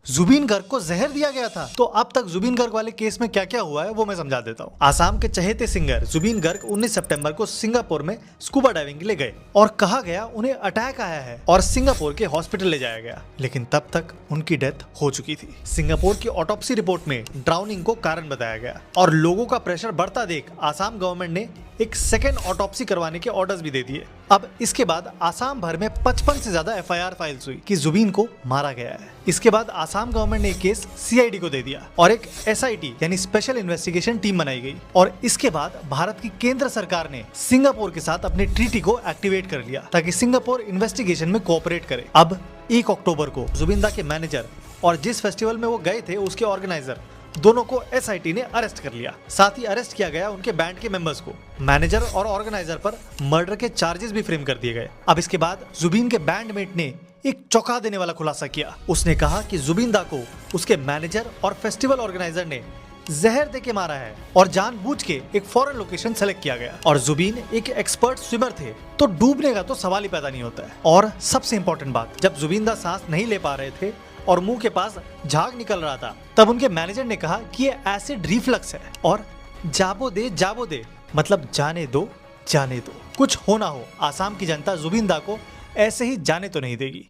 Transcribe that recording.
जुबीन गर्ग को जहर दिया गया था। तो अब तक जुबीन गर्ग वाले केस में क्या क्या हुआ है वो मैं समझा देता हूँ। आसाम के चहेते सिंगर जुबीन गर्ग 19 सितंबर को सिंगापुर में स्कूबा डाइविंग के लिए गए और कहा गया उन्हें अटैक आया है और सिंगापुर के हॉस्पिटल ले जाया गया, लेकिन तब तक उनकी डेथ हो चुकी थी। सिंगापुर की ऑटोप्सी रिपोर्ट में ड्राउनिंग को कारण बताया गया और लोगों का प्रेशर बढ़ता देख आसाम गवर्नमेंट ने एक सेकेंड ऑटोप्सी करवाने के ऑर्डर्स भी दे दिए। अब इसके बाद आसाम भर में 55 से ज्यादा एफआईआर फाइल्स हुई कि जुबीन को मारा गया है। इसके बाद आसाम गवर्नमेंट ने एक केस सीआईडी को दे दिया और एक एसआईटी यानी स्पेशल इन्वेस्टिगेशन टीम बनाई गई और इसके बाद भारत की केंद्र सरकार ने सिंगापुर के साथ अपने ट्रीटी को एक्टिवेट कर लिया ताकि सिंगापुर इन्वेस्टिगेशन में कोऑपरेट करे। अब 1 अक्टूबर को जुबिंदा के मैनेजर और जिस फेस्टिवल में वो गए थे उसके ऑर्गेनाइजर दोनों को एसआईटी ने अरेस्ट कर लिया। साथ ही अरेस्ट किया गया उनके बैंड के मेंबर्स को। मैनेजर और ऑर्गेनाइजर पर मर्डर के चार्जेस भी फ्रेम कर दिए गए। अब इसके बाद जुबीन के बैंडमेट ने एक चौंका देने वाला खुलासा किया। उसने कहा कि जुबिंदा को उसके मैनेजर और फेस्टिवल ऑर्गेनाइजर ने जहर देके मारा है और जानबूझ के एक फॉरेन लोकेशन सेलेक्ट किया गया और जुबीन एक एक्सपर्ट स्विमर थे तो डूबने का तो सवाल ही पैदा नहीं होता है। और सबसे इम्पोर्टेंट बात, जब जुबिंदा सांस नहीं ले पा रहे थे और मुंह के पास झाग निकल रहा था तब उनके मैनेजर ने कहा कि ये एसिड रिफ्लक्स है और जाबो दे मतलब जाने दो। कुछ हो ना हो, आसाम की जनता जुबिंदा को ऐसे ही जाने तो नहीं देगी।